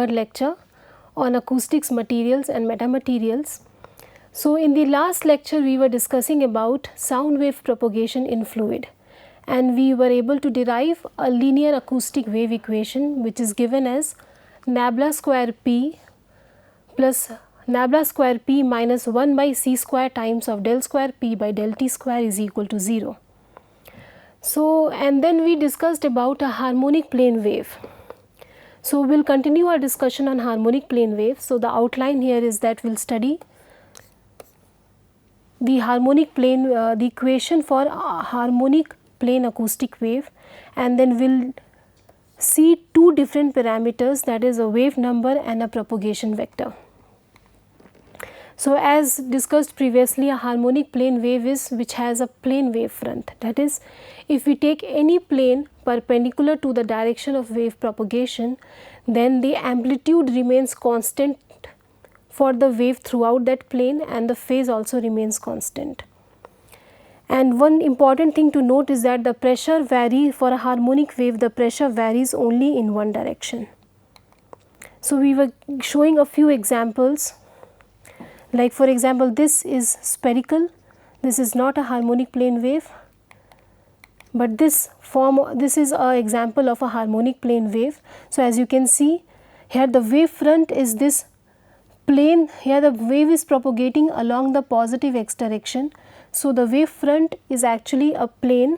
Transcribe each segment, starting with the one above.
third lecture on acoustics, materials and metamaterials. So in the last lecture we were discussing about sound wave propagation in fluid, and we were able to derive a linear acoustic wave equation which is given as nabla square p plus nabla square p minus 1 by c square times of del square p by del t square is equal to 0. So, and then we discussed about a harmonic plane wave. So, we will continue our discussion on harmonic plane wave. So, the outline here is that we will study the harmonic plane, the equation for harmonic plane acoustic wave, and then we will see two different parameters, that is a wave number and a propagation vector. So, as discussed previously, a harmonic plane wave is which has a plane wave front, that is, if we take any plane perpendicular to the direction of wave propagation, then the amplitude remains constant for the wave throughout that plane and the phase also remains constant. And one important thing to note is that the pressure varies for a harmonic wave, the pressure varies only in one direction. So, we were showing a few examples, like for example, this is spherical, this is not a harmonic plane wave, but this is an example of a harmonic plane wave. So, as you can see here, the wave front is this plane, here the wave is propagating along the positive x direction. So, the wave front is actually a plane,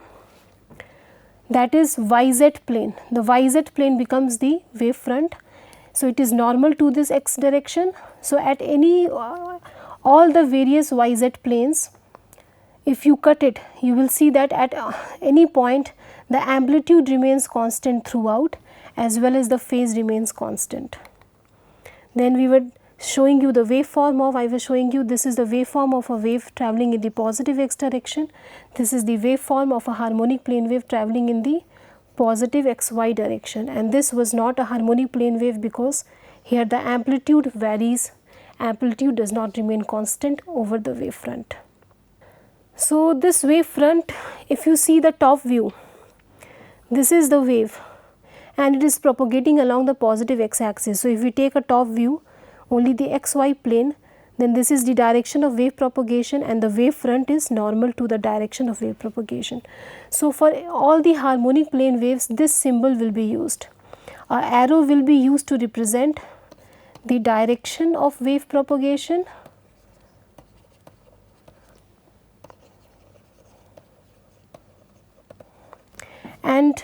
that is yz plane, the yz plane becomes the wave front. So, it is normal to this x direction. So, at any all the various yz planes, if you cut it, you will see that at any point the amplitude remains constant throughout as well as the phase remains constant. Then we were showing you the waveform of, I was showing you this is the waveform of a wave travelling in the positive x direction, this is the waveform of a harmonic plane wave travelling in the positive xy direction, and this was not a harmonic plane wave because here the amplitude varies, amplitude does not remain constant over the wave front. So, this wave front, if you see the top view, this is the wave and it is propagating along the positive x axis. So, if we take a top view, only the xy plane, then this is the direction of wave propagation and the wave front is normal to the direction of wave propagation. So, for all the harmonic plane waves, this symbol will be used. A arrow will be used to represent the direction of wave propagation, and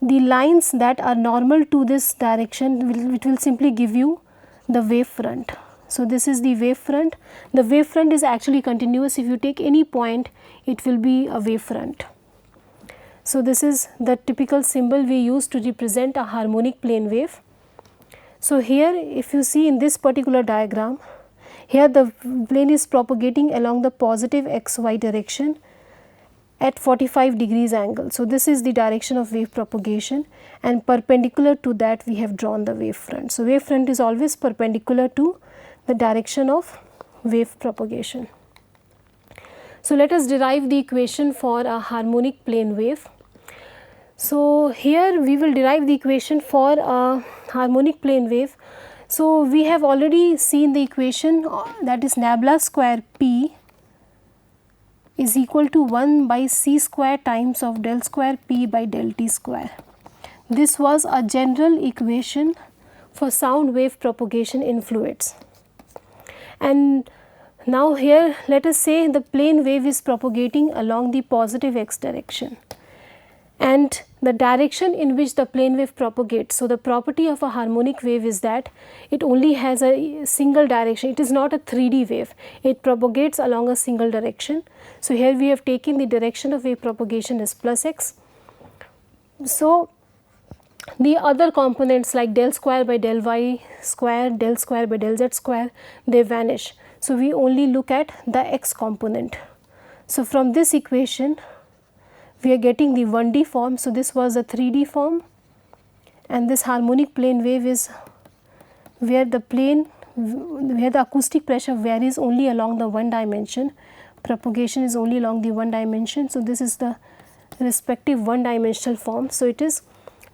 the lines that are normal to this direction it will simply give you the wave front. So, this is the wave front. The wave front is actually continuous. If you take any point, it will be a wave front. So, this is the typical symbol we use to represent a harmonic plane wave. So, here if you see in this particular diagram, here the plane is propagating along the positive xy direction at 45 degrees angle. So, this is the direction of wave propagation and perpendicular to that we have drawn the wave front. So, wave front is always perpendicular to the direction of wave propagation. So, let us derive the equation for a harmonic plane wave. So, here we will derive the equation for a harmonic plane wave. So, we have already seen the equation, that is nabla square p is equal to 1 by c square times of del square p by del t square. This was a general equation for sound wave propagation in fluids. And now here let us say the plane wave is propagating along the positive x direction, and the direction in which the plane wave propagates. So, the property of a harmonic wave is that it only has a single direction, it is not a 3D wave, it propagates along a single direction. So, here we have taken the direction of wave propagation as plus x. So, the other components like del square by del y square, del square by del z square, they vanish. So, we only look at the x component. So, from this equation we are getting the 1D form. So, this was a 3D form, and this harmonic plane wave is where the acoustic pressure varies only along the one dimension, propagation is only along the one dimension. So, this is the respective one dimensional form. So, it is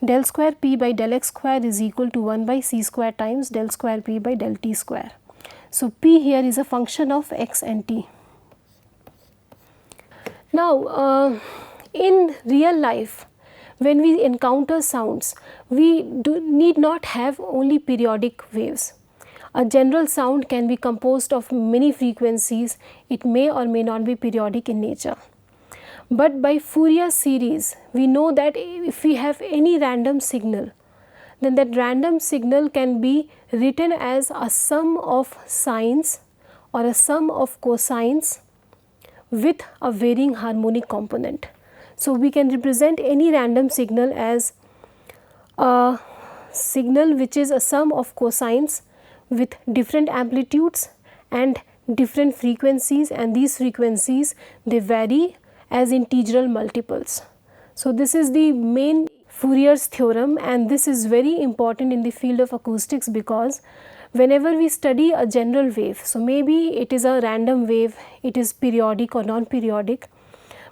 del square p by del x square is equal to 1 by c square times del square p by del t square. So, p here is a function of x and t. Now, in real life, when we encounter sounds, we need not have only periodic waves. A general sound can be composed of many frequencies. It may or may not be periodic in nature. But by Fourier series, we know that if we have any random signal, then that random signal can be written as a sum of sines or a sum of cosines with a varying harmonic component. So, we can represent any random signal as a signal which is a sum of cosines with different amplitudes and different frequencies, and these frequencies they vary as integral multiples. So, this is the main Fourier's theorem, and this is very important in the field of acoustics because whenever we study a general wave, so maybe it is a random wave, it is periodic or non-periodic,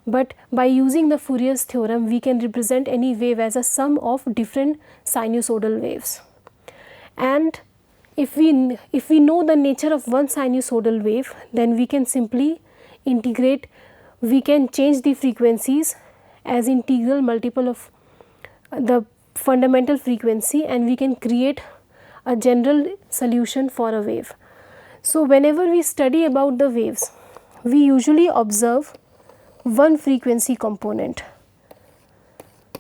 but by using the Fourier's theorem we can represent any wave as a sum of different sinusoidal waves. And if we know the nature of one sinusoidal wave, then we can simply integrate, we can change the frequencies as integral multiple of the fundamental frequency, and we can create a general solution for a wave. So, whenever we study about the waves, we usually observe one frequency component.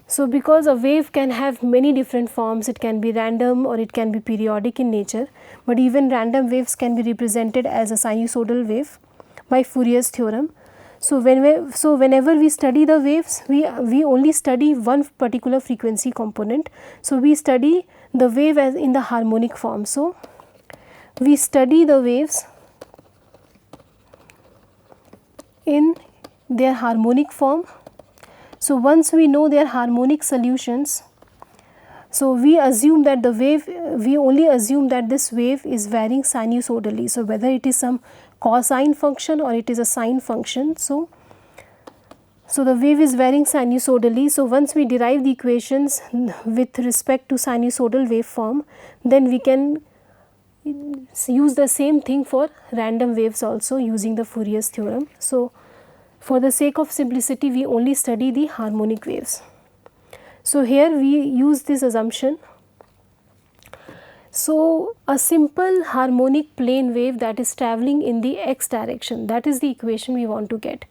So, because a wave can have many different forms, it can be random or it can be periodic in nature, but even random waves can be represented as a sinusoidal wave by Fourier's theorem. So, whenever we study the waves, we only study one particular frequency component. So, we study the wave as in the harmonic form. So, we study the waves in their harmonic form. So, once we know their harmonic solutions, so we assume that the wave, we only assume that this wave is varying sinusoidally. So, whether it is some cosine function or it is a sine function. So, the wave is varying sinusoidally. So, once we derive the equations with respect to sinusoidal waveform, then we can use the same thing for random waves also using the Fourier's theorem. So, for the sake of simplicity, we only study the harmonic waves. So, here we use this assumption. So, a simple harmonic plane wave that is travelling in the x direction, that is the equation we want to get.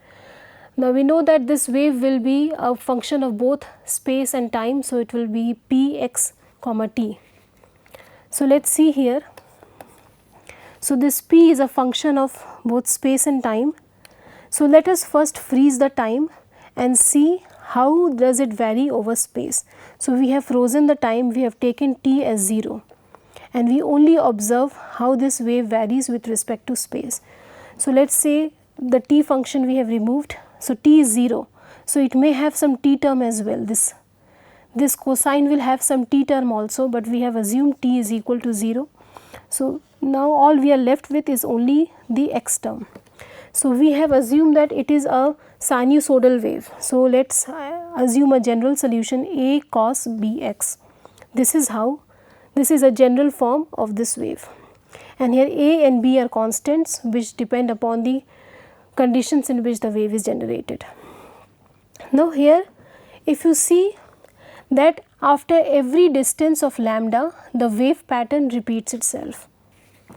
Now, we know that this wave will be a function of both space and time. So, it will be p x comma t. So, let us see here. So, this p is a function of both space and time. So, let us first freeze the time and see how does it vary over space. So, we have frozen the time, we have taken t as 0, and we only observe how this wave varies with respect to space. So, let us say the t function we have removed. So, t is 0. So, it may have some t term as well. This cosine will have some t term also, but we have assumed t is equal to 0. So, now all we are left with is only the x term. So, we have assumed that it is a sinusoidal wave. So, let us assume a general solution a cos bx. This is how, this is a general form of this wave, and here a and b are constants which depend upon the conditions in which the wave is generated. Now, here if you see that after every distance of lambda, the wave pattern repeats itself,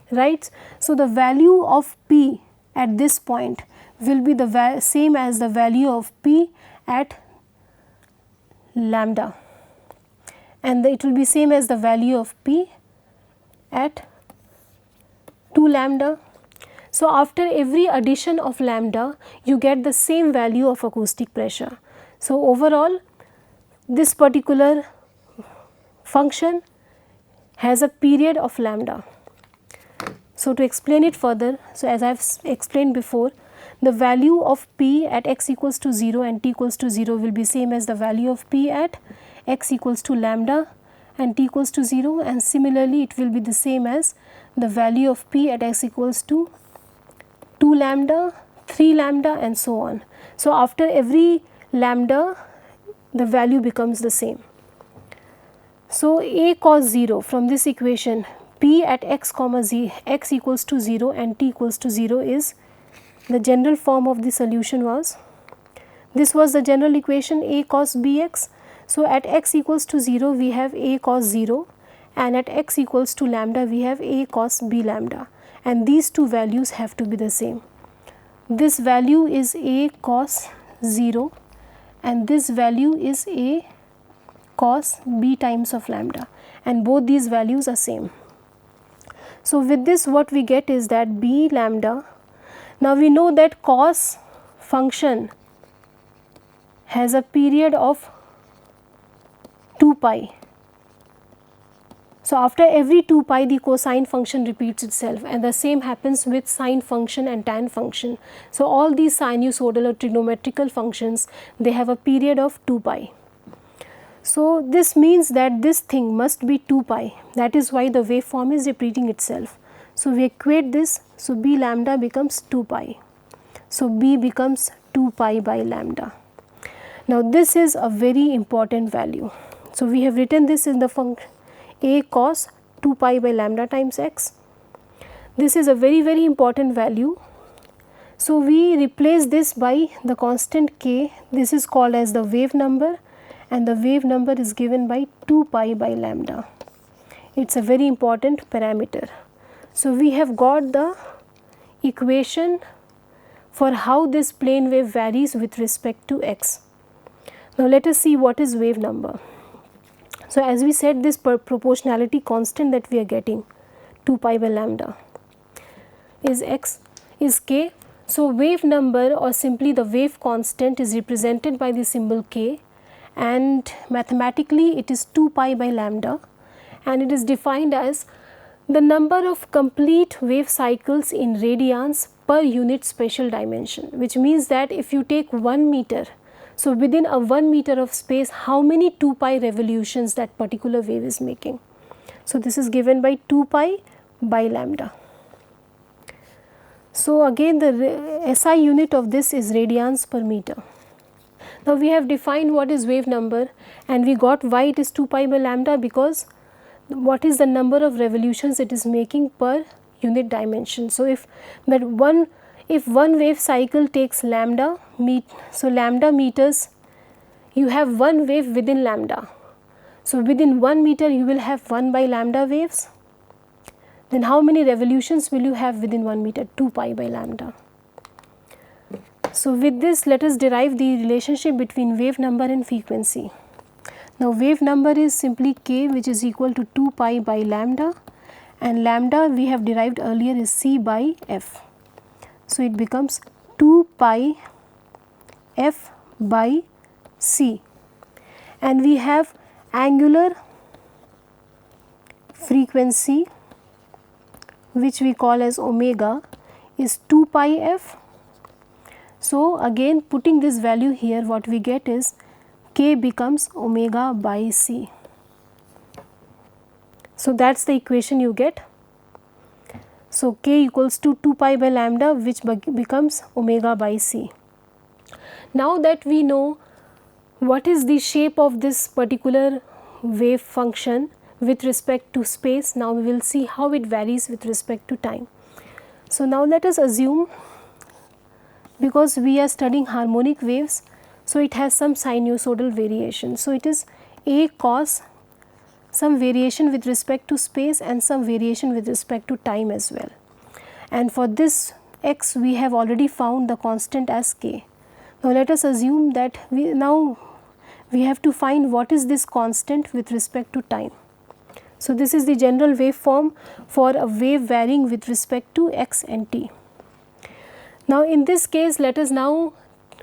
right. So, the value of p at this point will be the same as the value of p at lambda, and it will be same as the value of p at 2 lambda. So, after every addition of lambda, you get the same value of acoustic pressure. So, overall this particular function has a period of lambda. So, to explain it further, so as I have explained before, the value of p at x equals to 0 and t equals to 0 will be same as the value of p at x equals to lambda and t equals to 0, and similarly it will be the same as the value of p at x equals to 2 lambda, 3 lambda and so on. So, after every lambda the value becomes the same. So A cos 0 from this equation, P at x comma z, x equals to 0 and t equals to 0 is the general form of the solution was, this was the general equation A cos bx. So at x equals to 0 we have A cos 0, and at x equals to lambda we have A cos b lambda, and these two values have to be the same. This value is A cos 0 and this value is A cos b times of lambda, and both these values are same. So with this what we get is that b lambda, now we know that cos function has a period of 2 pi. So after every 2 pi the cosine function repeats itself, and the same happens with sine function and tan function. So all these sinusoidal or trigonometrical functions, they have a period of 2 pi. So this means that this thing must be 2 pi, that is why the waveform is repeating itself. So we equate this, so b lambda becomes 2 pi. So b becomes 2 pi by lambda. Now this is a very important value. So we have written this in the function A cos 2 pi by lambda times x. This is a very important value. So we replace this by the constant k, this is called as the wave number, and the wave number is given by 2 pi by lambda. It is a very important parameter. So we have got the equation for how this plane wave varies with respect to x. Now let us see what is wave number. So as we said, this proportionality constant that we are getting 2 pi by lambda is x, is k. So wave number, or simply the wave constant, is represented by the symbol k, and mathematically it is 2 pi by lambda, and it is defined as the number of complete wave cycles in radians per unit spatial dimension, which means that if you take 1 meter, so within a 1 meter of space, how many 2 pi revolutions that particular wave is making. So this is given by 2 pi by lambda. So again the SI unit of this is radians per meter. Now we have defined what is wave number, and we got why it is 2 pi by lambda, because what is the number of revolutions it is making per unit dimension. So if one wave cycle takes lambda, so lambda meters, you have one wave within lambda. So within 1 meter you will have 1 by lambda waves. Then how many revolutions will you have within 1 meter? 2 pi by lambda. So with this, let us derive the relationship between wave number and frequency. Now wave number is simply k, which is equal to 2 pi by lambda, and lambda we have derived earlier is c by f. So it becomes 2 pi f by c, and we have angular frequency, which we call as omega, is 2 pi f. So again putting this value here, what we get is k becomes omega by c. So that's the equation you get. So k equals to 2 pi by lambda, which becomes omega by c. Now that we know what is the shape of this particular wave function with respect to space, now we will see how it varies with respect to time. So now let us assume, because we are studying harmonic waves, so it has some sinusoidal variation. So it is A cos some variation with respect to space and some variation with respect to time as well. And for this x we have already found the constant as k. Now let us assume that we have to find what is this constant with respect to time. So this is the general waveform for a wave varying with respect to x and t. Now in this case, let us now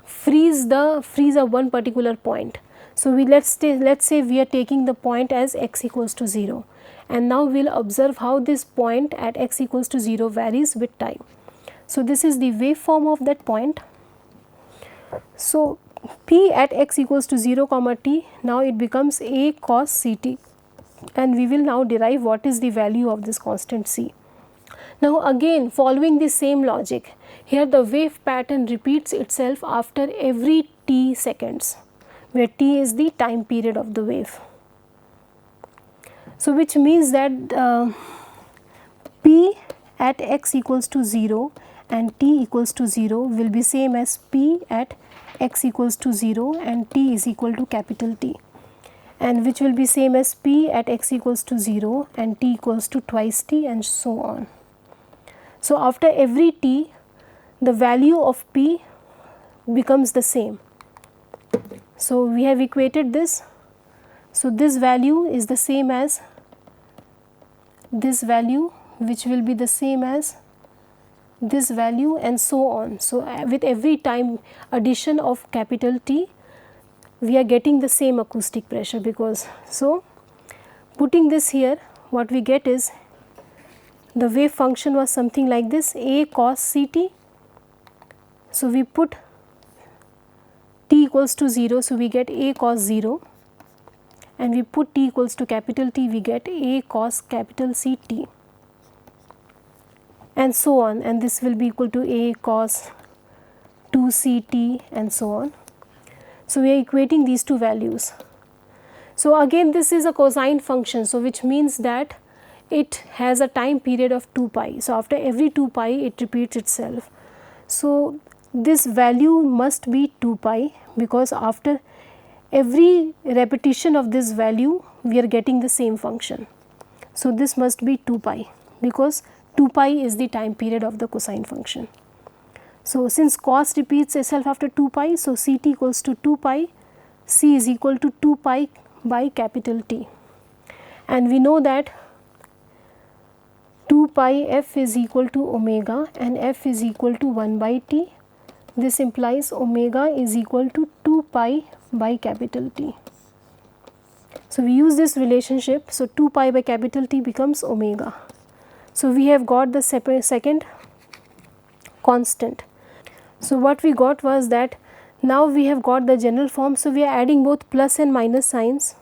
freeze a one particular point. So let's say we are taking the point as x equals to 0, and now we will observe how this point at x equals to 0 varies with time. So this is the waveform of that point. So p at x equals to 0 comma t, now it becomes a cos ct, and we will now derive what is the value of this constant c. Now again following the same logic, here the wave pattern repeats itself after every t seconds, where t is the time period of the wave. So which means that P at x equals to 0 and t equals to 0 will be same as P at x equals to 0 and t is equal to capital T, and which will be same as P at x equals to 0 and t equals to twice t, and so on. So after every t, the value of P becomes the same. So we have equated this. So this value is the same as this value, which will be the same as this value, and so on. So with every time addition of capital T, we are getting the same acoustic pressure, because, so putting this here, what we get is the wave function was something like this, A cos Ct. So we put t equals to 0, so we get A cos 0, and we put t equals to capital T, we get A cos capital Ct, and so on, and this will be equal to A cos 2 Ct, and so on. So we are equating these two values. So again this is a cosine function, so which means that it has a time period of 2 pi. So after every 2 pi it repeats itself. So this value must be 2 pi, because after every repetition of this value we are getting the same function. So this must be 2 pi, because 2 pi is the time period of the cosine function. So since cos repeats itself after 2 pi, so Ct equals to 2 pi, C is equal to 2 pi by capital T, and we know that 2 pi f is equal to omega and f is equal to 1 by t. This implies omega is equal to 2 pi by capital T. So we use this relationship, so 2 pi by capital T becomes omega. So we have got the second constant. So what we got was that now we have got the general form, so we are adding both plus and minus signs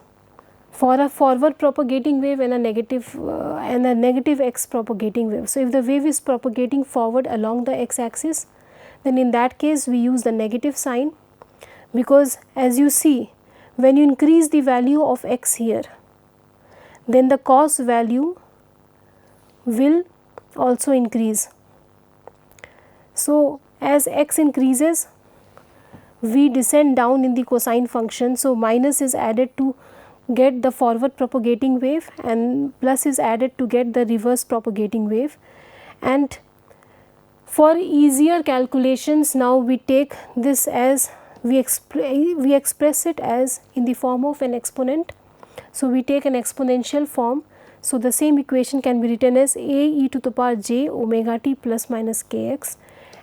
for a forward propagating wave and a negative x propagating wave. So if the wave is propagating forward along the x axis, then in that case we use the negative sign, because as you see, when you increase the value of x here, then the cos value will also increase. So as x increases, we descend down in the cosine function, so minus is added to get the forward propagating wave and plus is added to get the reverse propagating wave. And for easier calculations, now we take this as we express it as in the form of an exponent. So we take an exponential form. So the same equation can be written as a e to the power j omega t plus minus kx,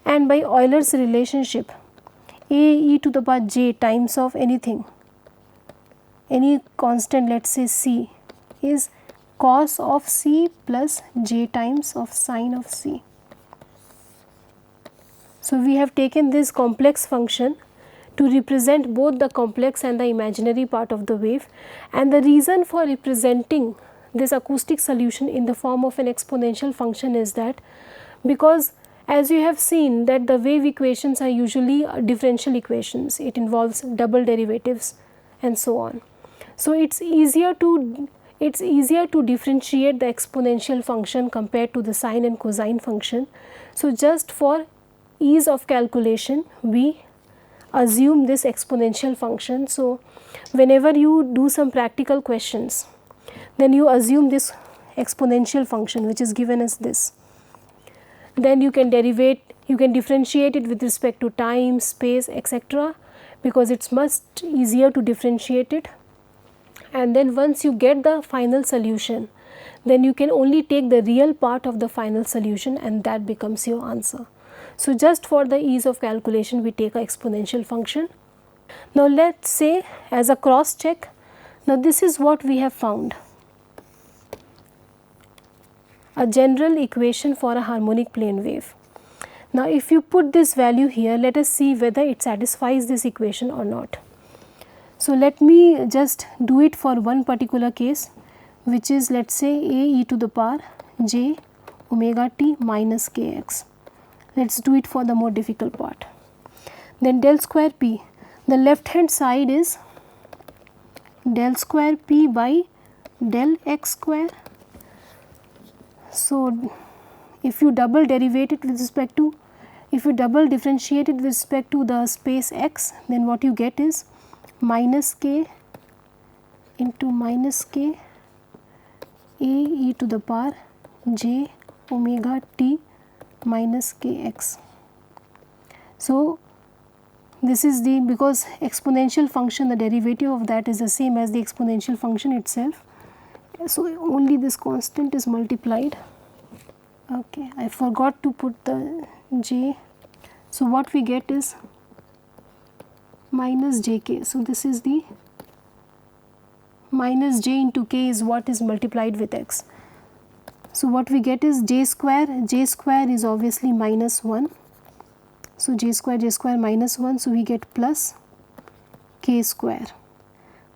and by Euler's relationship, a e to the power j times of anything, any constant, let us say c, is cos of c plus j times of sine of c. So we have taken this complex function to represent both the complex and the imaginary part of the wave, and the reason for representing this acoustic solution in the form of an exponential function is that because as you have seen that the wave equations are usually differential equations, it involves double derivatives and so on. So it's easier to differentiate the exponential function compared to the sine and cosine function. So just for ease of calculation, we assume this exponential function. So whenever you do some practical questions, then you assume this exponential function which is given as this. Then you can differentiate it with respect to time, space, etc., because it's much easier to differentiate it. And then once you get the final solution, then you can only take the real part of the final solution and that becomes your answer. So just for the ease of calculation, we take an exponential function. Now let's say as a cross check, now this is what we have found. A general equation for a harmonic plane wave. Now if you put this value here, let us see whether it satisfies this equation or not. So let me just do it for one particular case, which is, let us say, a e to the power j omega t minus kx. Let us do it for the more difficult part. Then del square p, the left hand side is del square p by del x square. So if you double derivative with respect to, if you double differentiate it with respect to the space x, then what you get is minus k into minus k a e to the power j omega t minus kx. So this is the, because exponential function, the derivative of that is the same as the exponential function itself. So only this constant is multiplied. Okay, I forgot to put the j. So what we get is minus jk. So this is the minus j into k is what is multiplied with x. So what we get is j square is obviously minus 1. So j square minus 1, so we get plus k square.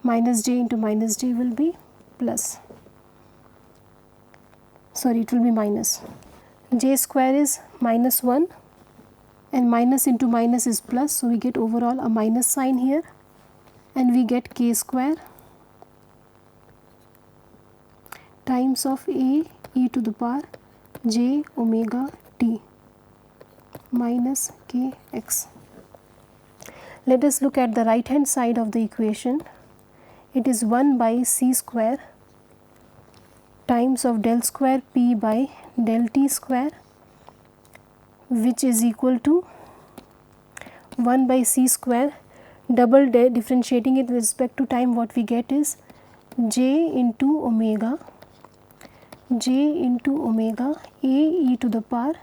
Minus j into minus j will be plus. Sorry, it will be minus. J square is minus 1 and minus into minus is plus, so we get overall a minus sign here, and we get k square times of a e to the power j omega t minus kx. Let us look at the right hand side of the equation. It is 1 by c square times of del square p by del t square, which is equal to 1 by c square. Double differentiating it with respect to time, what we get is j into omega a e to the power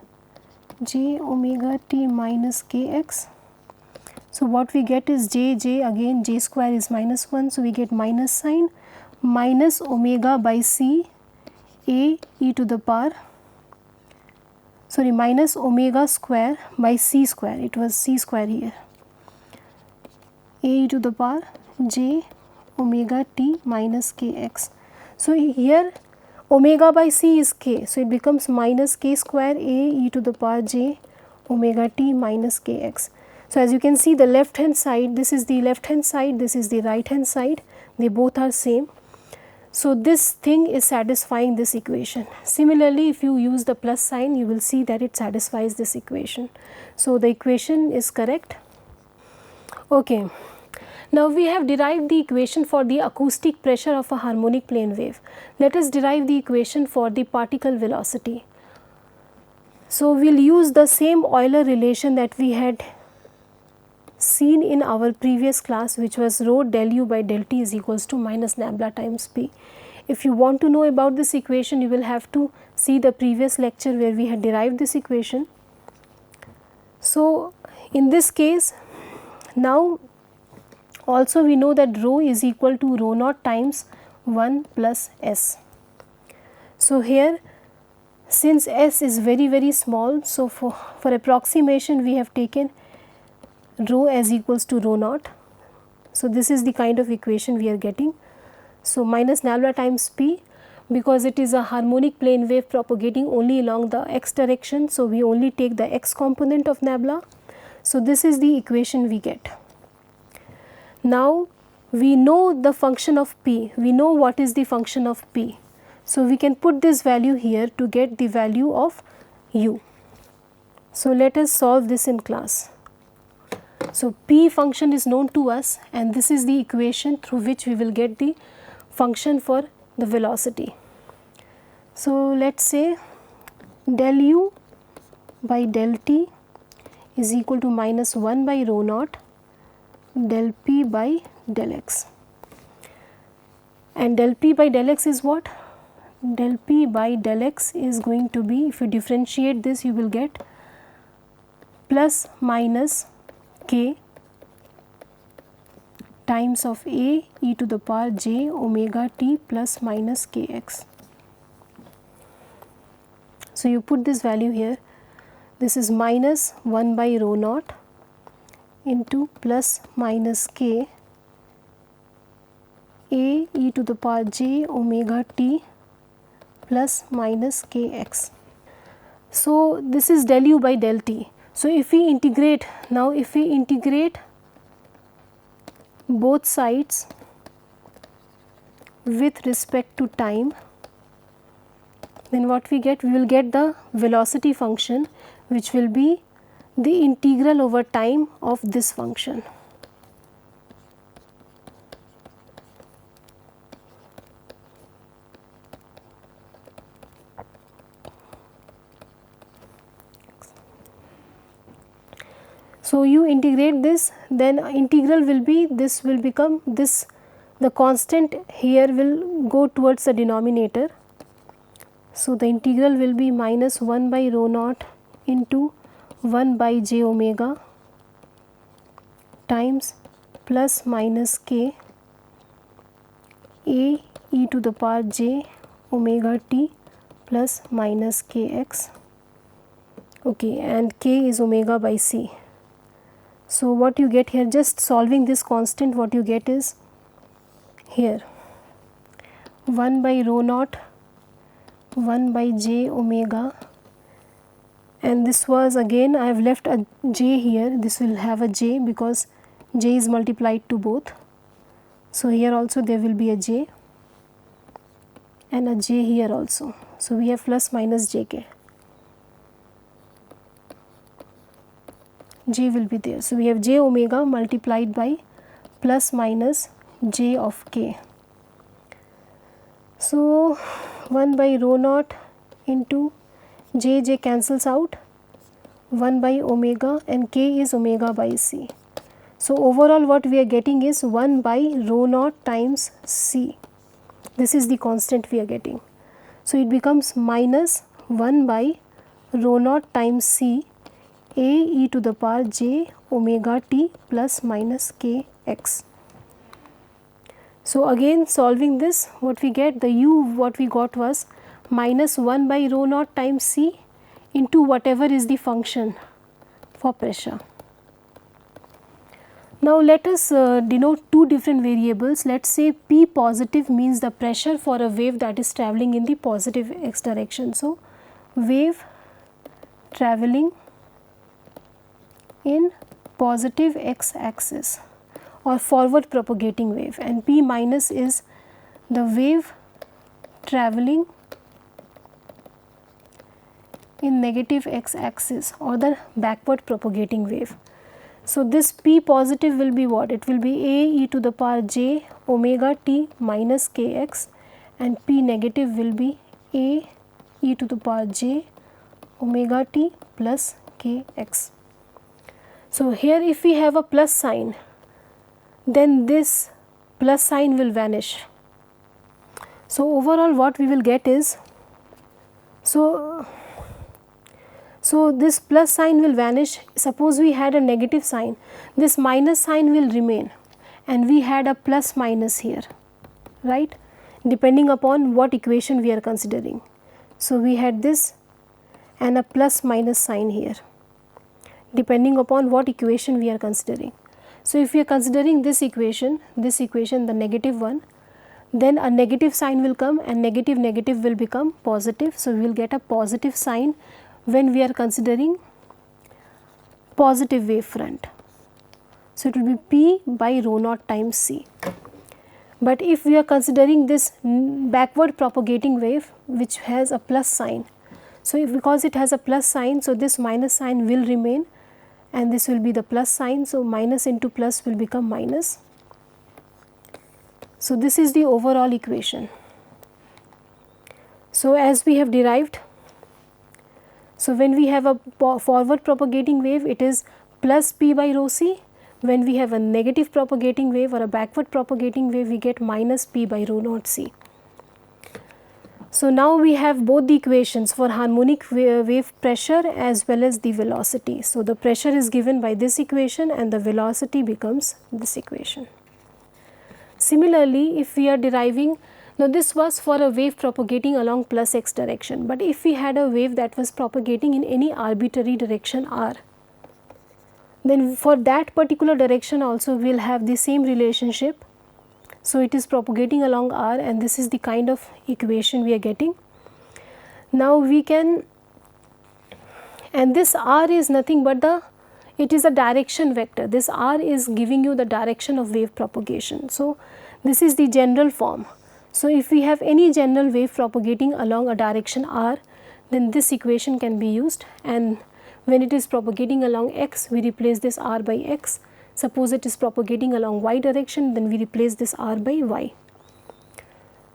j omega t minus kx. So what we get is j again, j square is minus 1, so we get minus sign, minus omega by c a e to the power, sorry, minus omega square by c square, it was c square here, a e to the power j omega t minus kx. So here omega by c is k, so it becomes minus k square a e to the power j omega t minus kx. So as you can see, the left hand side, this is the left hand side, this is the right hand side, they both are same. So this thing is satisfying this equation. Similarly, if you use the plus sign, you will see that it satisfies this equation. So the equation is correct. Okay. Now we have derived the equation for the acoustic pressure of a harmonic plane wave. Let us derive the equation for the particle velocity. So we will use the same Euler relation that we had seen in our previous class, which was rho del u by del t is equals to minus nabla times p. If you want to know about this equation, you will have to see the previous lecture where we had derived this equation. So in this case, now also we know that rho is equal to rho naught times 1 plus s. So here, since s is very small, so for approximation we have taken rho as equals to rho naught. So this is the kind of equation we are getting. So minus nabla times p, because it is a harmonic plane wave propagating only along the x direction, so we only take the x component of nabla. So this is the equation we get. Now we know the function of p, we know what is the function of p. So we can put this value here to get the value of u. So let us solve this in class. So p function is known to us, and this is the equation through which we will get the function for the velocity. So let us say del u by del t is equal to minus 1 by rho naught del p by del x. And del p by del x is what? Del p by del x is going to be, if you differentiate this, you will get plus minus k times of a e to the power j omega t plus minus kx. So you put this value here, this is minus 1 by rho naught into plus minus k a e to the power j omega t plus minus kx. So this is del u by del t. So if we integrate, now if we integrate both sides with respect to time, then what we get? We will get the velocity function, which will be the integral over time of this function. So you integrate this, then integral will be, this will become this, the constant here will go towards the denominator. So the integral will be minus 1 by rho naught into 1 by j omega times plus minus k a e to the power j omega t plus minus kx, okay, and k is omega by c. So what you get here, just solving this constant, what you get is here 1 by rho naught 1 by j omega, and this was again, I have left a j here, this will have a j because j is multiplied to both. So here also there will be a j and a j here also. So we have plus minus jk, j will be there. So we have j omega multiplied by plus minus j of k. So 1 by rho naught into j cancels out, 1 by omega, and k is omega by c. So overall what we are getting is 1 by rho naught times c. This is the constant we are getting. So it becomes minus 1 by rho naught times c a e to the power j omega t plus minus kx. So again solving this, what we get, the u what we got was minus 1 by rho naught times c into whatever is the function for pressure. Now let us denote two different variables. Let us say P positive means the pressure for a wave that is travelling in the positive x direction. So wave travelling in positive x axis or forward propagating wave, and P minus is the wave travelling in negative x axis or the backward propagating wave. So this P positive will be what? It will be a e to the power j omega t minus kx, and P negative will be a e to the power j omega t plus kx. So here if we have a plus sign, then this plus sign will vanish. So overall what we will get is, so this plus sign will vanish. Suppose we had a negative sign, this minus sign will remain, and we had a plus minus here, right, depending upon what equation we are considering. So we had this and a plus minus sign here, depending upon what equation we are considering. So if we are considering this equation, the negative one, then a negative sign will come and negative will become positive. So we will get a positive sign when we are considering positive wave front. So it will be P by rho naught times C. But if we are considering this backward propagating wave which has a plus sign, so because it has a plus sign, so this minus sign will remain and this will be the plus sign. So minus into plus will become minus. So this is the overall equation. So as we have derived, so when we have a forward propagating wave, it is plus P by rho C. When we have a negative propagating wave or a backward propagating wave, we get minus P by rho naught C. So now we have both the equations for harmonic wave pressure as well as the velocity. So the pressure is given by this equation and the velocity becomes this equation. Similarly, if we are deriving, now this was for a wave propagating along plus x direction, but if we had a wave that was propagating in any arbitrary direction r, then for that particular direction also we will have the same relationship. So it is propagating along r, and this is the kind of equation we are getting. Now we can, and this r is nothing but it is a direction vector. This r is giving you the direction of wave propagation. So this is the general form. So, if we have any general wave propagating along a direction r, then this equation can be used, and when it is propagating along x, we replace this r by x. Suppose it is propagating along y direction, then we replace this r by y.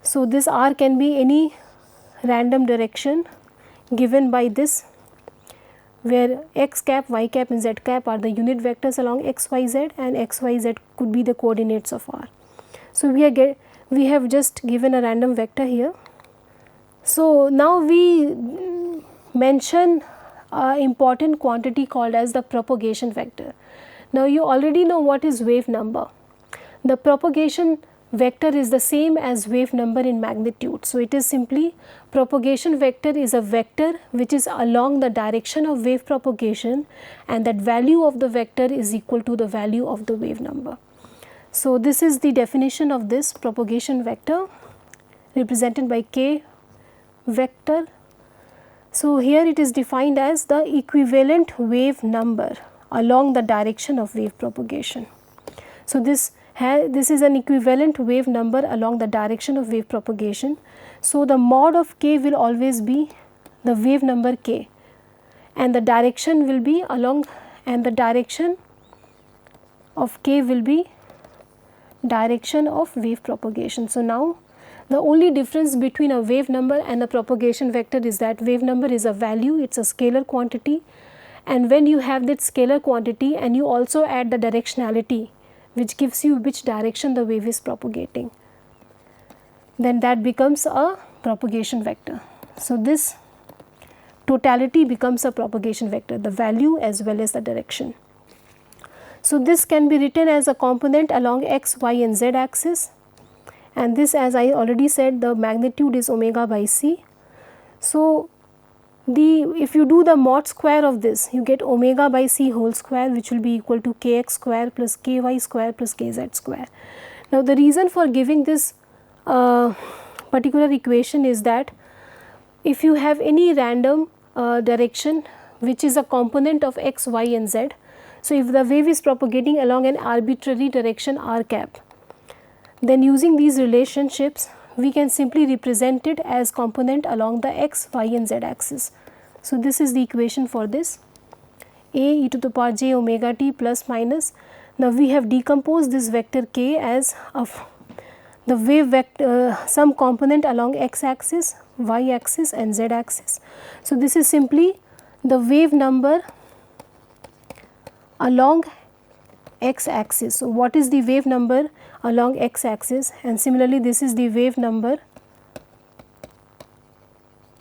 So, this r can be any random direction given by this, where x cap, y cap and z cap are the unit vectors along x, y, z, and x, y, z could be the coordinates of r. So, we have just given a random vector here. So, now we mention an important quantity called as the propagation vector. Now, you already know what is wave number. The propagation vector is the same as wave number in magnitude. So, it is simply propagation vector is a vector which is along the direction of wave propagation, and that value of the vector is equal to the value of the wave number. So, this is the definition of this propagation vector represented by k vector. So, here it is defined as the equivalent wave number along the direction of wave propagation. So, this is an equivalent wave number along the direction of wave propagation. So, the mod of k will always be the wave number k, and the direction will be along, and the direction of k will be direction of wave propagation. So, now the only difference between a wave number and a propagation vector is that wave number is a value, it is a scalar quantity, and when you have that scalar quantity and you also add the directionality which gives you which direction the wave is propagating, then that becomes a propagation vector. So, this totality becomes a propagation vector, the value as well as the direction. So, this can be written as a component along x, y and z axis, and this, as I already said, the magnitude is omega by c. So, if you do the mod square of this, you get omega by c whole square, which will be equal to kx square plus ky square plus kz square. Now, the reason for giving this particular equation is that if you have any random direction which is a component of x, y and z, so if the wave is propagating along an arbitrary direction r cap, then using these relationships we can simply represent it as component along the x, y and z axis. So, this is the equation for this, a e to the power j omega t plus minus. Now, we have decomposed this vector k as of the wave vector, some component along x axis, y axis and z axis. So, this is simply the wave number along x axis. So, what is the wave number along x axis, and similarly this is the wave number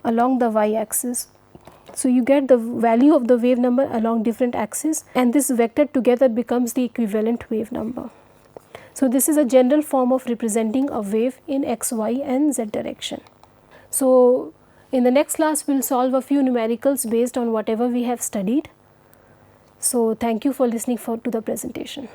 along the y axis. So, you get the value of the wave number along different axes, and this vector together becomes the equivalent wave number. So, this is a general form of representing a wave in x, y and z direction. So, in the next class we will solve a few numericals based on whatever we have studied. So, thank you for listening to the presentation.